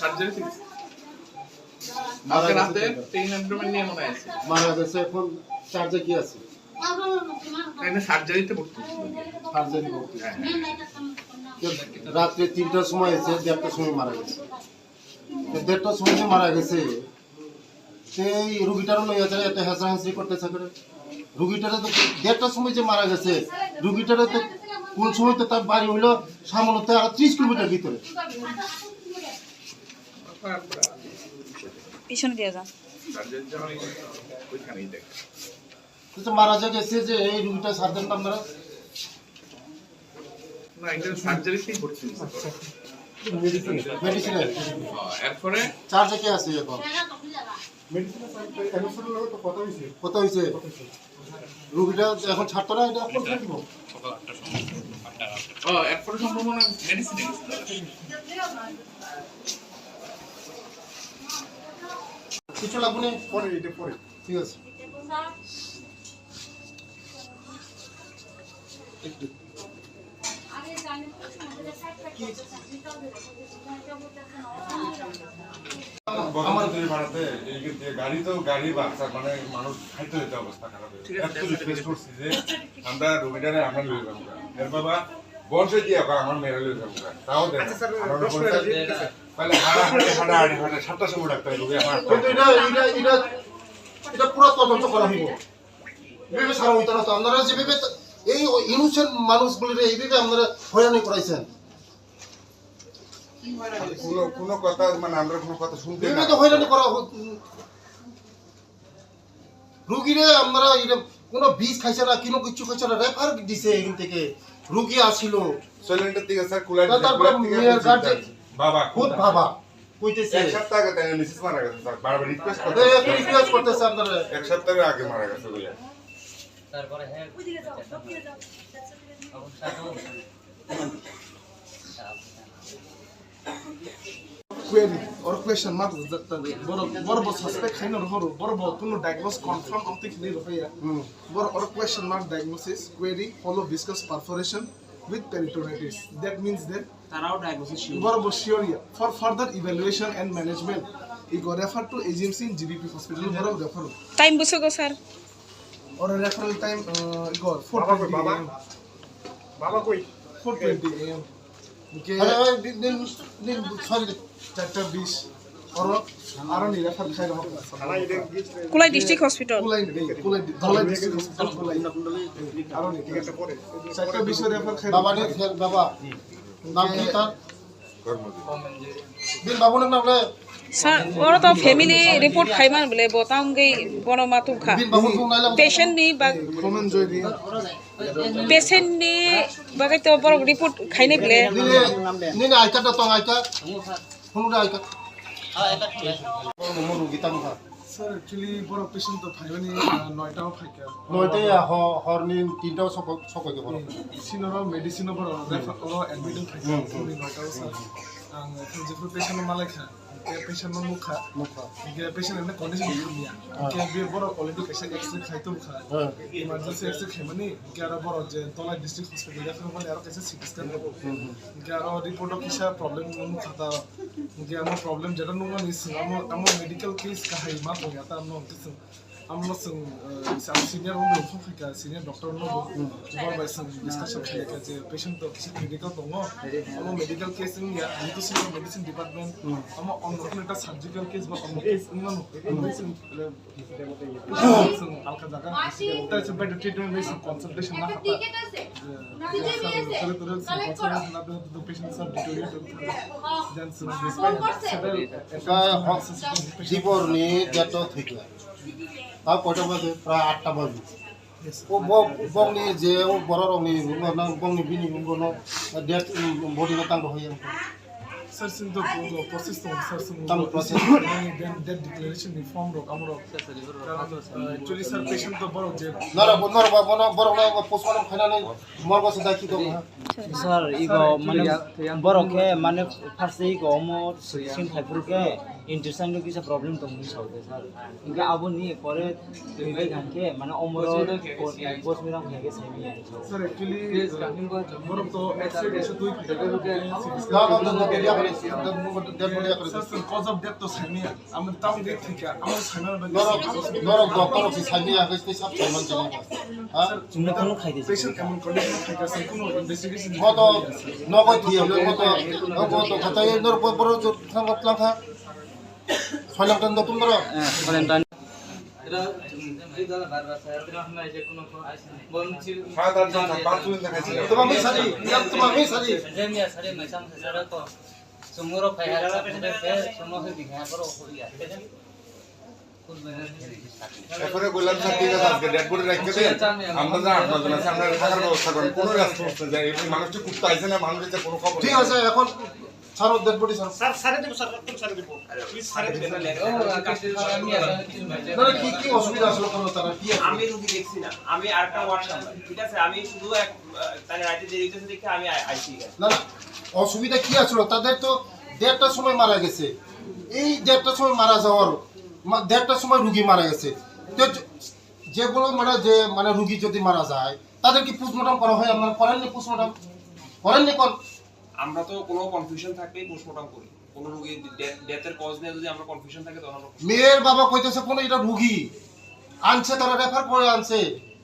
Surgery থেকে আজকে রাতে পেইন অ্যাবডোমেন নিয়ে মনে আছে মারা গেছে। এখন চার্জে কি আছে? এখানে সার্জারিতে ভর্তি ছিল। সার্জারি করতে রাত্রে 3টার সময় এসে 1:30টার সময় মারা গেছে। 1:30টার সময় যে মারা গেছে সেই রুগীটারও লইয়া যায় একটা হাসাহাসি করতেছে করে। রুগীটারে তো 1:30টার সময় যে মারা গেছে, রুগীটারে তো কোন সময় তো তার বাড়ি হইলো সামনে আর 30 কিলোমিটার ভিতরে। পিছনে দিয়ে যান। সার্জারি যখন ওইখানেই দেখ তো মারা যা গেছে যে এই রুগীটা সার্জন আপনারা না এটা সার্জারিতেই ভর্তি ছিল। মেডিসিনের এরপরে চার্জে কি আছে এখন? কত হয়েছে? রুগীটা এখন ছাড়তো না এটা এখন ছাড়বো। এরপরে সম্ভাবনা মেডিসিনে কিছু লাগবে না পরে এটা পরে ঠিক আছে। গাড়ি তো গাড়ি বাচ্চা মানে মানুষ খাইতে যেতে অবস্থা খারাপ যে আমরা রোগীটারে আমরা লয়ে যাবো এর বাবা বসে দিয়ে আমার মেয়েরা লয়ে যাবো তাও দেন তাহলে হাঁটা 7টার সময় ডাক্তার রোগী আমার এটা পুরো তদন্ত করা হইব। এভাবে সারা হইতো না তো আপনারা যেভাবে এই ইনোসেন্ট মানুষগুলির এইভাবে আপনারা হয়রানি করাইছেন। কোনো কথা মানে আমরা কোনো কথা শুনতে এভাবে তো হয়রানি করা রুগীরে আমরা এটা কোনো বীজ খাইছে না কোনো কিছু খাইছে না রেফার দিছে এখান থেকে রুগী আসিল সিলিন্ডার থেকে স্যার কুলার বাবা খুব বাবা কইতেছে এক সপ্তাহ আগে তাই মিসেস মারা গেছে স্যার বারবার রিকোয়েস্ট করতেছে আপনারা এক সপ্তাহ আগে মারা গেছে বলে তারপরে হ্যাঁ query or question mark boro suspect haino horo boro kuno diagnose confirm amte khini rohaya boro or question mark diagnosis query hollow viscous perforation with peritonitis that means that তারাও diagnosis boro sure for further evaluation and management he got referred to AGMC in GBP hospital boro refer time বুঝো গো sir or referral time got 4:20 বাবা কই 4:20 am okay sorry 4:20 or aron refer khai raha Kulai district hospital kulai district hospital kulai aron ঠিক আছে পরে 4:20 refer khai বাবা নে বাবা নাম কি তার দিন বাবু নাম বলে স্যার ওরা তো ফ্যামিলি রিপোর্ট খাইমান বলে বতাম গই বড় মাতু খা দিন বাবু ফোন নাইলা পেশেন্ট নি বা common joy di পেশেন্ট নি বাগাই তো বড় রিপোর্ট খাইনে বলে নি না আইকা তো আইকা ফোন আইকা মনু গীতা মুখা sir actually boro patient to phaibani 9ta o phaika নয়তে হরনি 3টাও সককে বড় sinoro medicine boro refer oro admit phaika 9ta o sir ang jefu patient malai kha ke patient no mukha ke patient na condition niya ke be boro already patient x-ray khai to kha emergency x-ray khaimani ke ara boro je tola district hospital refer mane aro kaise CT scan ke aro report kisa problem no mukha ta ke amo problem jeta no ni amo medical case ka hai ma to ya ta amno kisum amno sung senior no phika senior doctor no bor by some discussion khai ka je patient to medical to no amo medical case ni ya to senior medicine department amo onno eta surgical case ba onno case no medicine alka jaga ta is better treatment based consultation na hata the patients are deteriorated then জীবনী যত থেকে তা কয়টা বাজে প্রায় 8টা বাজে ও বংনি যে ও বড় রংনি বংনি বিনি বনো ডেট বডি না তাঙ্গ হই sir sin the process to sir sin Tam process. then that declaration ni form ro amro actually sir patient to boro je নর বড় না পোস্টমর্টম খাইনা নাই মর বসে দাকি তো স্যার ইগো মানে বড়কে মানে ফার্স্ট ইগো মো সিন খাইফুরকে ইন্টারসাইন্ড কিছু প্রবলেম তো মুই সাউতে স্যার ইনকা আবো নি পরে দুইবাই গানকে মানে অমর বস মিরাম হয়ে গেছে আমি স্যার অ্যাকচুয়ালি বরফ তো এক্সাইড এসে দুই ফিট কজ অফ ডেথ তো সাইনিয়া আমরা টাউন গেট থেকে আমার সাইনার নরক ডক্টর অফিস সাইনি আগে সব সাইমান চলে হ্যাঁ তুমি কোনো খাইতেছ পেশেন্ট কেমন কন্ডিশন থাকে স্যার কোনো ইনভেস্টিগেশন কত নগদ দিয়ে কত কথা এই নর পর থাঙ্গা প্লাঙ্কা ছয়লাম তো তোমরা ভ্যালেন্টাইন তোমার মেয়ে সারি তোমার মেয়ে সারি এরপরে বললাম স্যার ঠিক আছে আজকে ডেড বডি রাখতে দেন আমরা যা আপনাদের আছে আমরা থাকার ব্যবস্থা করেন কোনো রেসপন্স না যায় এই মানুষটি কুত্তা আইছে না মানুষের কোনো খবর ঠিক আছে এখন ছাড়ো ডেড বডি ছাড়ো মানে কি অসুবিধা আসলো কোনো তারা কি আমি রুগী দেখছি না আমি আরেকটা ওয়ার্ড সামলাই ঠিক আছে আমি শুধু এক তাহলে রাতে দেরি হইতেছে দেখে আমি আইছি না না অসুবিধা কি আসলো তাদের তো 1:30টার সময় মারা গেছে এই 1:30টার সময় মারা যাওয়ার 1:30টার সময় রুগী মারা গেছে তো যেগুলো মানে রুগী যদি মারা যায় তাদের কি পোস্টমর্টম করা হয় আপনারা করেননি পোস্টমর্টম করেননি কোন আমরা তো কোনো কনফিউশন থাকলেই পোস্টমর্টম করি কোনো রোগীর ডেথের কজ নিয়ে যদি আমরা কনফিউশন থাকে তখন আমরা মেয়ের বাবা কইতেছে কোন এটা রুগী আনছে তারা রেফার করে আনছে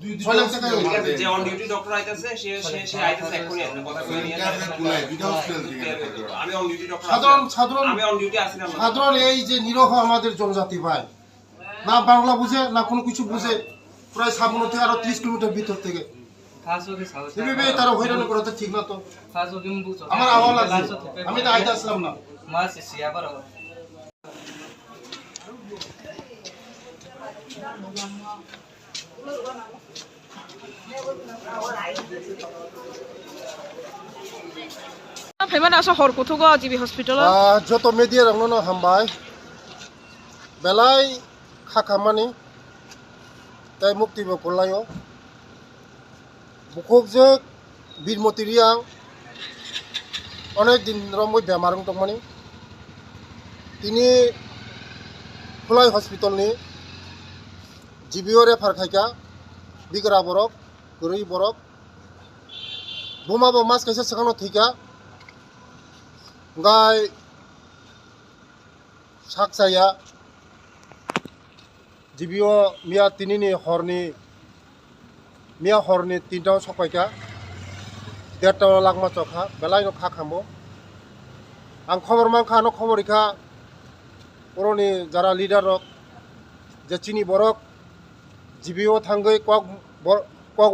6 লাখ টাকা ঠিক আছে যে অন ডিউটি ডক্টর আইতাছে সে আইতাছে এখনই আপনি কথা কই নিয়ে আমি অন ডিউটি ডক্টর সাধারণ আমি অন ডিউটি আছি না সাধারণ এই যে নিরহ আমাদের জনজাতি ভাই না বাংলা বুঝে না কোনো কিছু বুঝে প্রায় সামনে থেকে আরো 30 কিলোমিটার ভিতর থেকে এভাবে তারা হয়রানি করা তো ঠিক না তো আমার আওয়াজ লাগছে আমি তো আইতে আসলাম না ফাইমান আসো হরকুথুগো জিবি হসপিটাল যত মেডিয়া রংনো হামবাই বেলাই খাখামানি তাই মুক্তি বকলাयो বুকজो বীরমতি রিয়াং অনেক দিন রমই বেমার দंमानि তিনি খুলাই হসপিটালনি জিবিও রেফাर खायका बिग्रा बरफ गुरै बरफ बुमाबो मास कैसे सखानो थैका गाय साकसाया जिबिओ मिया तिनिनि हरनि 3टा सकायका 1.5 लाख मा चखा बेलायनो खाखामो आं खबर मांखा न खबरिखा बरनि जारा लिडार रक जे चिनि बरक जिबिओ थांगै कक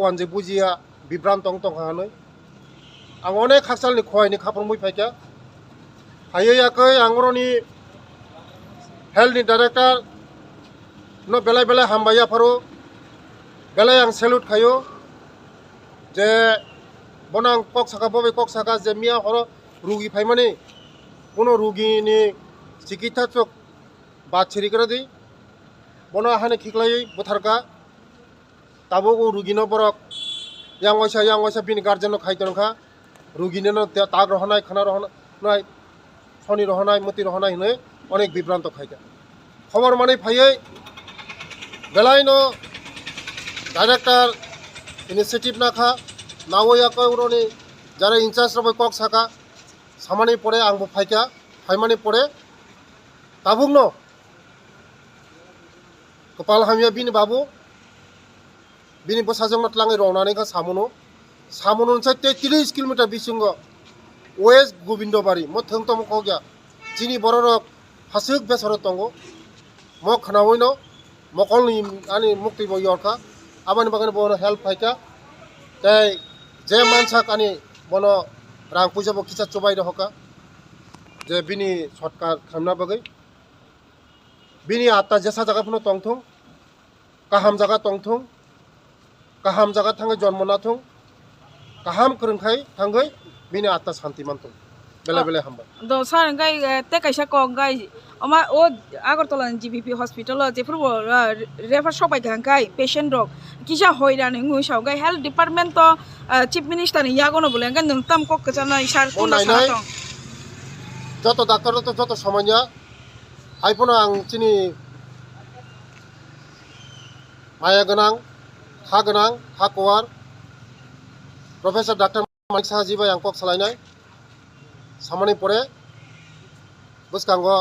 वानजे बुजिया बिब्रान टं टं हानै आं अनेक हाकसालनि खहायनि खाफरमै फायका हायैयाखै आंगरनि हेल्थनि डाइरेक्टर न बेलाय बेलाय हामबाया फारो बेलाय आं सेलुट खायो जे बनां कक साका जे मिया हर रुगी फायमानि कोनो रुगिनि चिकित्साचक बाछिरिकरा दी बना हाने खिखलायै बुथारका ताबो रुगिनो बरक yang waisa bini गार्जेन खायतनखा रुगिनो ताग रहनाय खाना रहनाय सनि रहनाय मति रहनाय हनै अनेक बिभ्रांत खायका खबर माने फायै बेलायनो डाइरेक्टर इनिशिएटिभ नाखा नावयाखै उरनि जारा इनचार्ज रबाय कक साका सामानि परे आंबो फायका फायमानि परे ताबुंनो कपाल हामिया बिनि बाबु बिनि बसाजों मतलाङै रंनानै का सामोनो से 30 किलोमीटर बिसिंग वेस्ट गोविंदबारी म थंतम खगया जिनि बररक हासुक बेसर तंगो म खनावैनो मकलनि आनि मुक्ति बयरका आबानि बागान बनो हेल्प फायका ताई जे मानसा कानि बनो रां फैसाबो किसा चबाय रहका जे बिनि शर्टकाट खामना बगै बिनि आत्ता जेसा जागाफोरनो तंथं गाहाम जागा तंथं गाहाम जागा थाङै जन्मनाथं गाहाम फोरोंखाय थाङै बिनि आत्ता शान्ति मानथं बेले बेले हामबाय द सार गाय ते कैसा क गाय अमा ओ आगरतला जीबीपी हॉस्पिटल जेफोर रेफार सबाय गाय पेशेंट रक किसा हयरानि ngुसाव गाय हेल्थ डिपार्टमेंट तो चीफ मिनिस्टर नि यागनो बोले गाय नोंताम कक कजाना सार कोना साथं যত ডাক্তার তো যত সময় हाइफोनो आं चिनि माया गोनां हा कवार प्रफेसर डाक्टर मानिक साहाजी बाय आं कक सालायनाय सामानि परे बुसकांगो